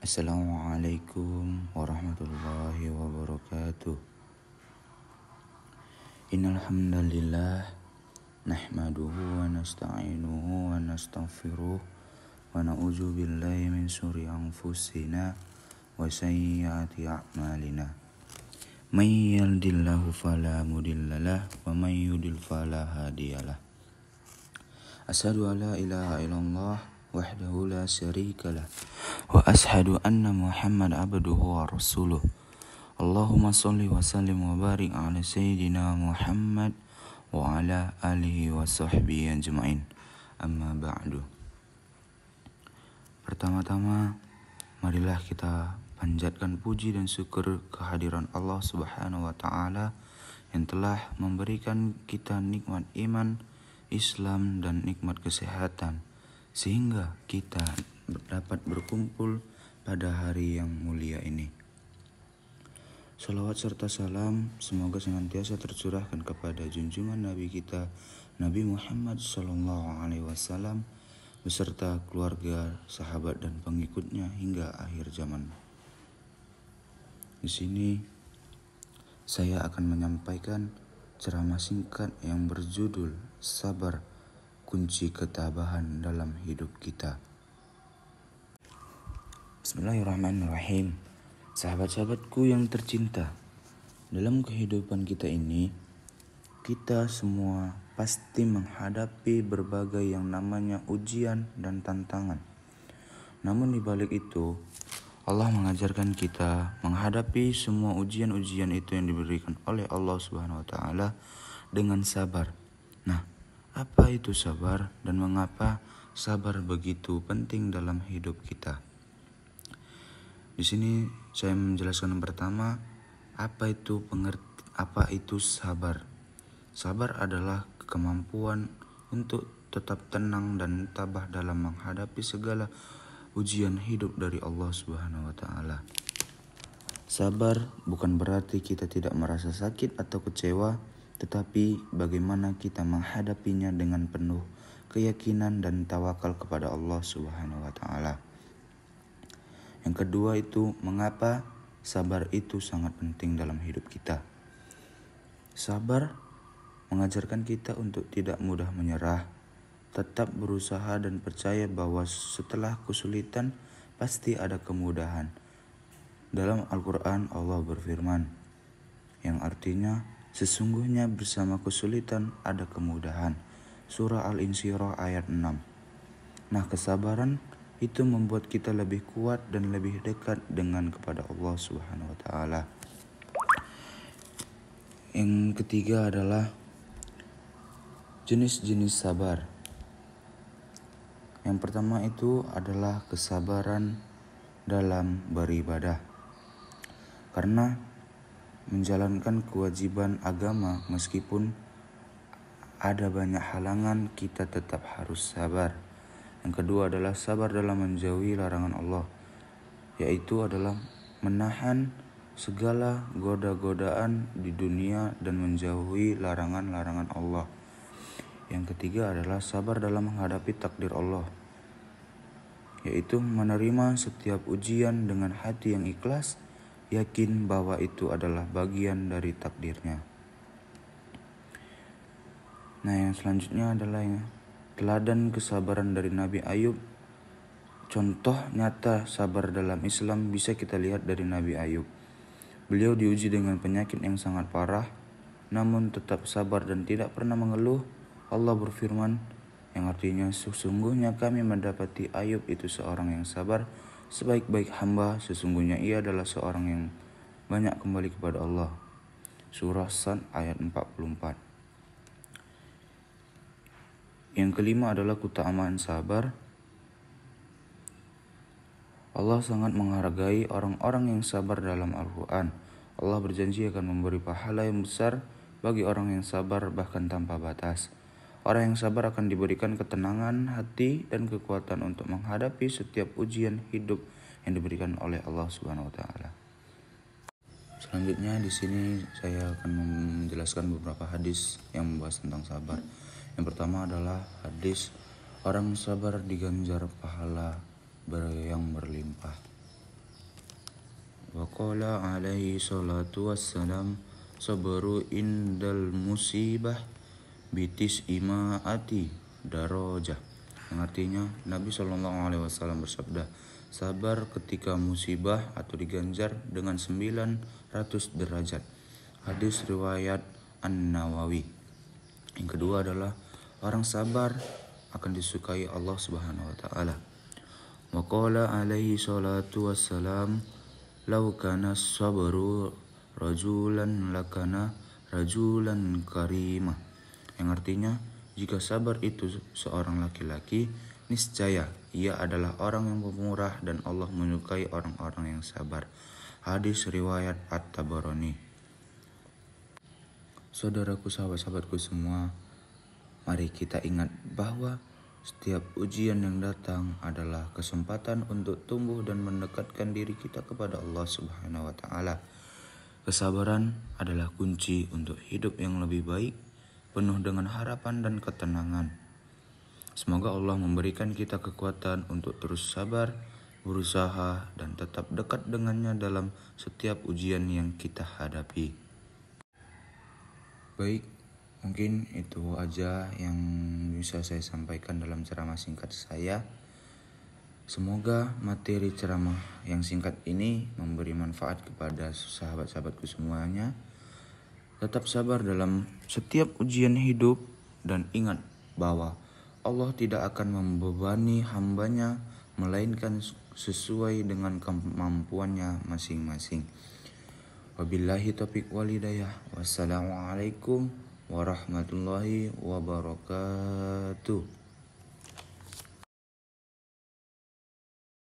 Assalamualaikum warahmatullahi wabarakatuh. Innal hamdalillah nahmaduhu wa nasta'inuhu wa nastaghfiruh wa na'udzu billahi min syururi anfusina wa sayyiati a'malina. May yahdihillahu fala mudhillalah wa may yudlil fala hadiyalah. Asyhadu an la ilaha illallah wahdahu la syarikalah wa asyhadu anna Muhammad abduhu wa rasuluh. Allahumma sholli wa sallim wa barik ala sayyidina Muhammad wa ala alihi wa sahbihi ajma'in. Amma ba'du. Pertama-tama marilah kita panjatkan puji dan syukur kehadiran Allah Subhanahu wa taala yang telah memberikan kita nikmat iman, Islam dan nikmat kesehatan sehingga kita dapat berkumpul pada hari yang mulia ini. Salawat serta salam semoga senantiasa tercurahkan kepada junjungan Nabi kita Nabi Muhammad SAW beserta keluarga, sahabat dan pengikutnya hingga akhir zaman. Di sini saya akan menyampaikan ceramah singkat yang berjudul Sabar, Kunci Ketabahan dalam Hidup Kita. Bismillahirrahmanirrahim. Sahabat-sahabatku yang tercinta, dalam kehidupan kita ini, kita semua pasti menghadapi berbagai yang namanya ujian dan tantangan. Namun di balik itu, Allah mengajarkan kita menghadapi semua ujian-ujian itu yang diberikan oleh Allah Subhanahu wa taala dengan sabar. Nah, apa itu sabar dan mengapa sabar begitu penting dalam hidup kita? Di sini saya menjelaskan yang pertama, apa itu sabar. Sabar adalah kemampuan untuk tetap tenang dan tabah dalam menghadapi segala ujian hidup dari Allah Subhanahu wa taala. Sabar bukan berarti kita tidak merasa sakit atau kecewa, tetapi bagaimana kita menghadapinya dengan penuh keyakinan dan tawakal kepada Allah Subhanahu wa taala. Yang kedua itu mengapa sabar itu sangat penting dalam hidup kita. Sabar mengajarkan kita untuk tidak mudah menyerah, tetap berusaha dan percaya bahwa setelah kesulitan pasti ada kemudahan. Dalam Al-Quran Allah berfirman, yang artinya sesungguhnya bersama kesulitan ada kemudahan. Surah Al-Insyirah ayat 6. Nah, kesabaran itu membuat kita lebih kuat dan lebih dekat kepada Allah Subhanahu wa taala. Yang ketiga adalah jenis-jenis sabar. Yang pertama itu adalah kesabaran dalam beribadah. Karena menjalankan kewajiban agama meskipun ada banyak halangan, kita tetap harus sabar. Yang kedua adalah sabar dalam menjauhi larangan Allah, yaitu adalah menahan segala goda-godaan di dunia dan menjauhi larangan-larangan Allah. Yang ketiga adalah sabar dalam menghadapi takdir Allah, yaitu menerima setiap ujian dengan hati yang ikhlas, yakin bahwa itu adalah bagian dari takdirnya. Nah, yang selanjutnya adalah teladan kesabaran dari Nabi Ayub. Contoh nyata sabar dalam Islam bisa kita lihat dari Nabi Ayub. Beliau diuji dengan penyakit yang sangat parah, namun tetap sabar dan tidak pernah mengeluh. Allah berfirman, yang artinya sesungguhnya kami mendapati Ayub itu seorang yang sabar, sebaik-baik hamba, sesungguhnya ia adalah seorang yang banyak kembali kepada Allah. Surah Sad ayat 44. Yang kelima adalah keutamaan sabar. Allah sangat menghargai orang-orang yang sabar dalam Al-Quran. Allah berjanji akan memberi pahala yang besar bagi orang yang sabar bahkan tanpa batas. Orang yang sabar akan diberikan ketenangan hati dan kekuatan untuk menghadapi setiap ujian hidup yang diberikan oleh Allah Subhanahu wa taala. Selanjutnya di sini saya akan menjelaskan beberapa hadis yang membahas tentang sabar. Yang pertama adalah hadis orang sabar diganjar pahala yang berlimpah. qala alaihi salatu wassalam, sabru indal musibah bitis imaati darajah. Yang artinya Nabi SAW bersabda, sabar ketika musibah atau diganjar dengan 900 derajat. Hadis riwayat An-Nawawi. Yang kedua adalah orang sabar akan disukai Allah Subhanahu wa taala. Wa qala alaihi salatu wassalam, law kana sabru rajulan lakana rajulan karima. Yang artinya, jika sabar itu seorang laki-laki, niscaya ia adalah orang yang pemurah dan Allah menyukai orang-orang yang sabar. Hadis riwayat At-Tabarani. Saudaraku, sahabat-sahabatku semua, mari kita ingat bahwa setiap ujian yang datang adalah kesempatan untuk tumbuh dan mendekatkan diri kita kepada Allah Subhanahu wa taala. Kesabaran adalah kunci untuk hidup yang lebih baik, penuh dengan harapan dan ketenangan. Semoga Allah memberikan kita kekuatan untuk terus sabar, berusaha, dan tetap dekat dengannya dalam setiap ujian yang kita hadapi. Baik, mungkin itu aja yang bisa saya sampaikan dalam ceramah singkat saya. Semoga materi ceramah yang singkat ini memberi manfaat kepada sahabat-sahabatku semuanya. Tetap sabar dalam setiap ujian hidup dan ingat bahwa Allah tidak akan membebani hambanya melainkan sesuai dengan kemampuannya masing-masing. Wabillahi taufiq wal hidayah. Wassalamualaikum warahmatullahi wabarakatuh.